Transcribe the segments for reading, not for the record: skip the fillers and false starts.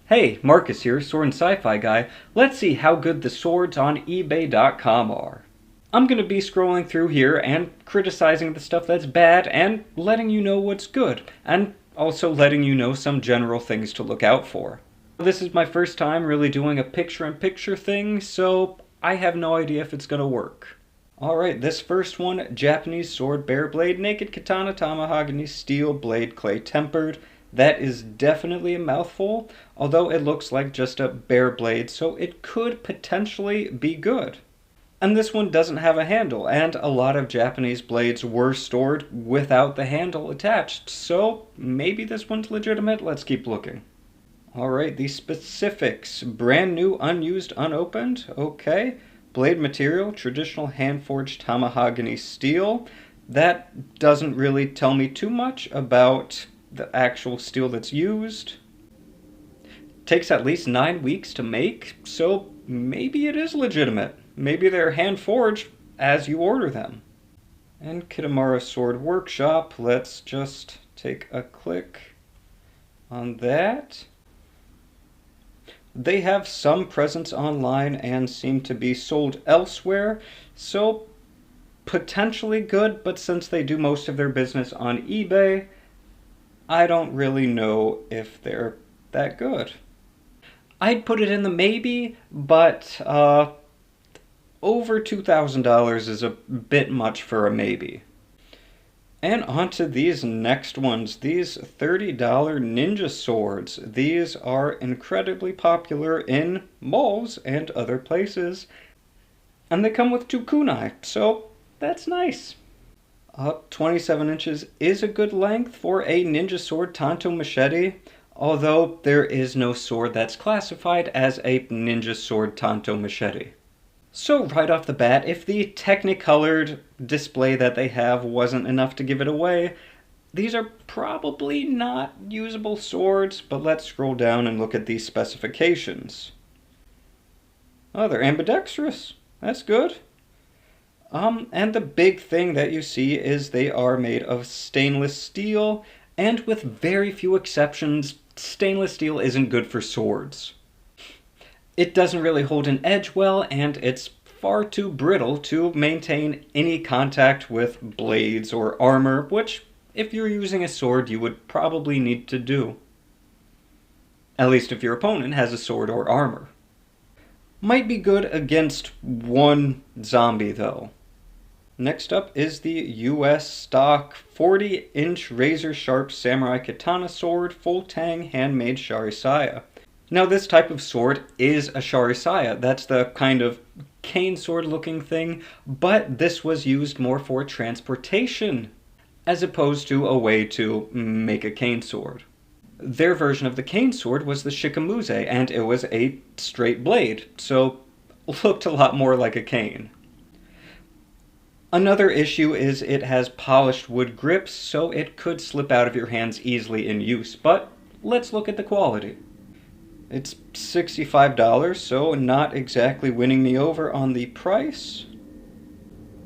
Hey, Marcus here, Sword and Sci-Fi Guy. Let's see how good the swords on eBay.com are. I'm going to be scrolling through here and criticizing the stuff that's bad and letting you know what's good, and also letting you know some general things to look out for. This is my first time really doing a picture-in-picture thing, so I have no idea if it's going to work. Alright, this first one, Japanese sword, bare blade, naked katana, mahogany, steel, blade, clay tempered. That is definitely a mouthful, although it looks like just a bare blade, so it could potentially be good. And this one doesn't have a handle, and a lot of Japanese blades were stored without the handle attached, so maybe this one's legitimate. Let's keep looking. Alright, the specifics. Brand new, unused, unopened. Okay. Blade material, traditional hand-forged mahogany steel. That doesn't really tell me too much about the actual steel that's used. Takes at least 9 weeks to make, so maybe it is legitimate. Maybe they're hand-forged as you order them. And Kitamura Sword Workshop, let's just take a click on that. They have some presence online and seem to be sold elsewhere, so potentially good, but since they do most of their business on eBay, I don't really know if they're that good. I'd put it in the maybe, but over $2,000 is a bit much for a maybe. And on to these next ones, these $30 ninja swords. These are incredibly popular in malls and other places. And they come with 2 kunai, so that's nice. 27 inches is a good length for a ninja sword Tanto Machete, although there is no sword that's classified as a ninja sword Tanto Machete. So right off the bat, if the technicolored display that they have wasn't enough to give it away, these are probably not usable swords, but let's scroll down and look at these specifications. Oh, they're ambidextrous. That's good. And the big thing that you see is they are made of stainless steel, and with very few exceptions, stainless steel isn't good for swords. It doesn't really hold an edge well, and it's far too brittle to maintain any contact with blades or armor, which, if you're using a sword, you would probably need to do. At least if your opponent has a sword or armor. Might be good against one zombie, though. Next up is the US stock 40-inch razor-sharp samurai katana sword, full tang, handmade Sharisaya. Now this type of sword is a Sharisaya. That's the kind of cane sword looking thing, but this was used more for transportation as opposed to a way to make a cane sword. Their version of the cane sword was the shikamuze, and it was a straight blade, so looked a lot more like a cane. Another issue is it has polished wood grips, so it could slip out of your hands easily in use, but let's look at the quality. It's $65, so not exactly winning me over on the price.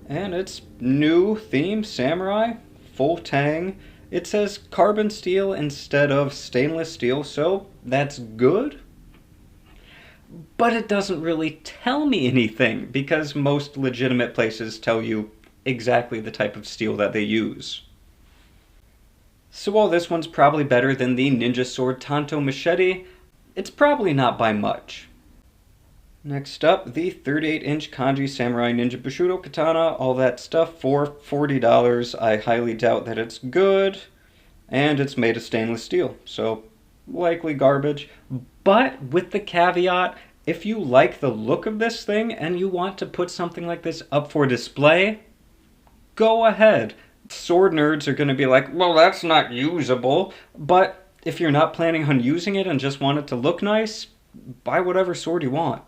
And it's new theme samurai, full tang. It says carbon steel instead of stainless steel, so that's good. But it doesn't really tell me anything, because most legitimate places tell you exactly the type of steel that they use. So while this one's probably better than the ninja sword Tanto Machete, it's probably not by much. Next up, the 38-inch Kanji Samurai Ninja Bushido Katana, all that stuff for $40. I highly doubt that it's good, and it's made of stainless steel, so likely garbage. But with the caveat, if you like the look of this thing and you want to put something like this up for display, go ahead. Sword nerds are going to be like, well, that's not usable, but if you're not planning on using it and just want it to look nice, buy whatever sword you want.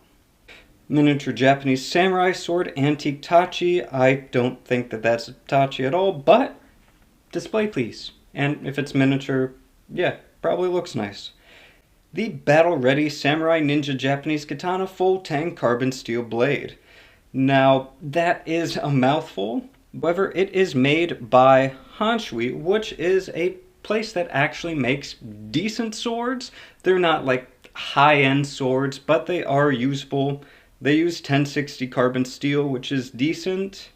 Miniature Japanese samurai sword, antique tachi. I don't think that that's a tachi at all, but display please. And if it's miniature, yeah, probably looks nice. The battle-ready samurai ninja Japanese katana, full tang carbon steel blade. Now, that is a mouthful. However, it is made by Hanshui, which is a place that actually makes decent swords. They're not like high-end swords, but they are usable. They use 1060 carbon steel, which is decent.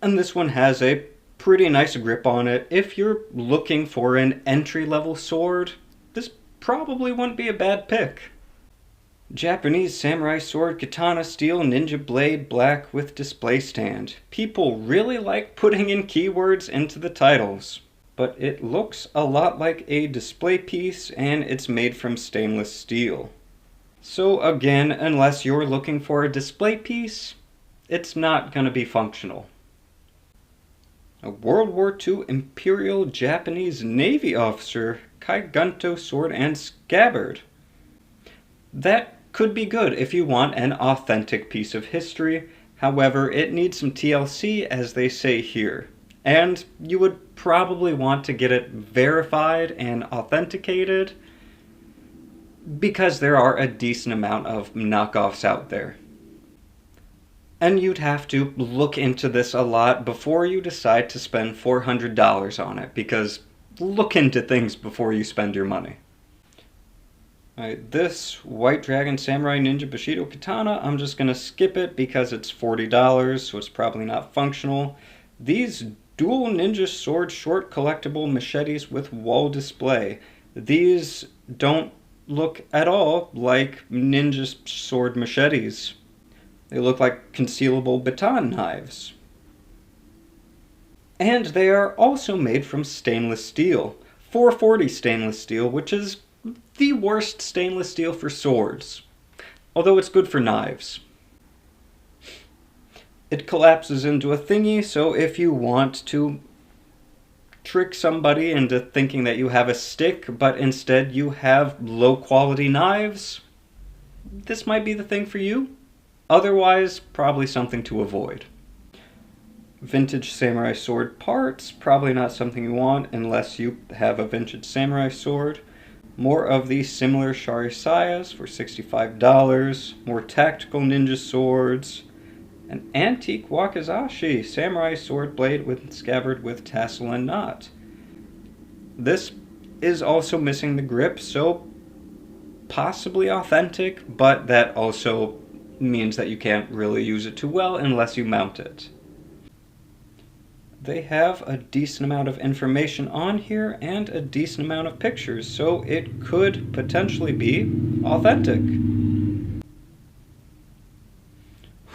And this one has a pretty nice grip on it. If you're looking for an entry-level sword, this probably wouldn't be a bad pick. Japanese samurai sword, katana steel, ninja blade, black with display stand. People really like putting in keywords into the titles. But it looks a lot like a display piece, and it's made from stainless steel. So again, unless you're looking for a display piece, it's not going to be functional. A World War II Imperial Japanese Navy officer, Kaigunto sword and scabbard. That could be good if you want an authentic piece of history. However, it needs some TLC, as they say here. And you would probably want to get it verified and authenticated, because there are a decent amount of knockoffs out there. And you'd have to look into this a lot before you decide to spend $400 on it, because look into things before you spend your money. Alright, this White Dragon Samurai Ninja Bushido Katana, I'm just going to skip it because it's $40, so it's probably not functional. These Dual Ninja Sword Short Collectible Machetes with wall display. These don't look at all like ninja sword machetes. They look like concealable baton knives. And they are also made from stainless steel. 440 stainless steel, which is the worst stainless steel for swords. Although it's good for knives. It collapses into a thingy, so if you want to trick somebody into thinking that you have a stick, but instead you have low-quality knives, this might be the thing for you. Otherwise, probably something to avoid. Vintage samurai sword parts, probably not something you want unless you have a vintage samurai sword. More of these similar Sharisayas for $65. More tactical ninja swords. An antique wakizashi samurai sword blade with scabbard with tassel and knot. This is also missing the grip, so possibly authentic, but that also means that you can't really use it too well unless you mount it. They have a decent amount of information on here and a decent amount of pictures, so it could potentially be authentic.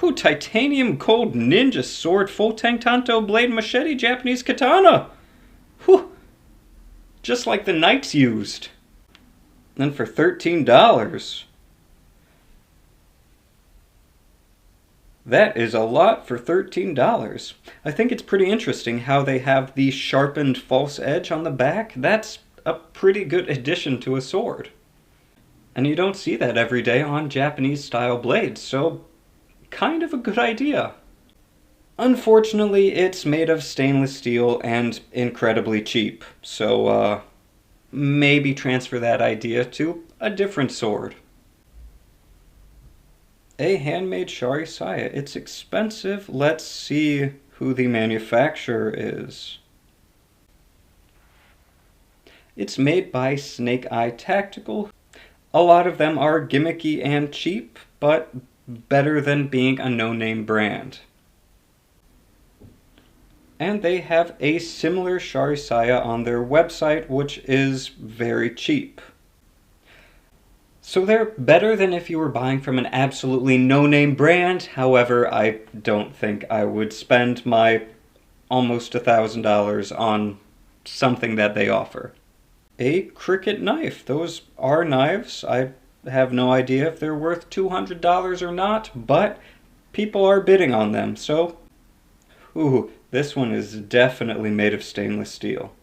Ooh, titanium gold ninja sword, full tank Tanto blade machete Japanese katana. Whew. Just like the knights used. And for $13. That is a lot for $13. I think it's pretty interesting how they have the sharpened false edge on the back. That's a pretty good addition to a sword. And you don't see that every day on Japanese style blades, so kind of a good idea. Unfortunately, it's made of stainless steel and incredibly cheap, so maybe transfer that idea to a different sword. A handmade Sharisaya. It's expensive. Let's see who the manufacturer is. It's made by Snake Eye Tactical. A lot of them are gimmicky and cheap, but better than being a no-name brand. And they have a similar Sharisaya on their website, which is very cheap. So they're better than if you were buying from an absolutely no-name brand. However, I don't think I would spend my almost $1,000 on something that they offer. A cricket knife. Those are knives. I have no idea if they're worth $200 or not, but people are bidding on them, so ooh, this one is definitely made of stainless steel.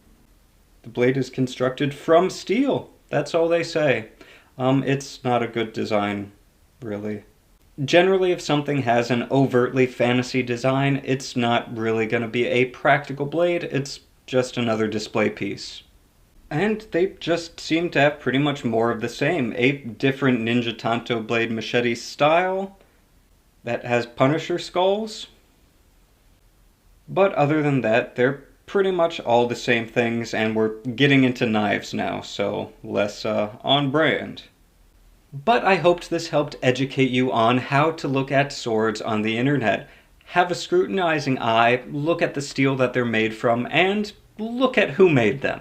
The blade is constructed from steel. That's all they say. It's not a good design, really. Generally, if something has an overtly fantasy design, it's not really going to be a practical blade. It's just another display piece. And they just seem to have pretty much more of the same. A different Ninja Tanto blade machete style that has Punisher skulls. But other than that, they're pretty much all the same things, and we're getting into knives now, so less on brand. But I hoped this helped educate you on how to look at swords on the internet. Have a scrutinizing eye, look at the steel that they're made from, and look at who made them.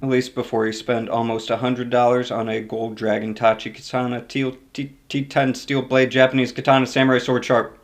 At least before you spend almost $100 on a gold dragon Tachi Katana T10 steel blade Japanese katana samurai sword sharp.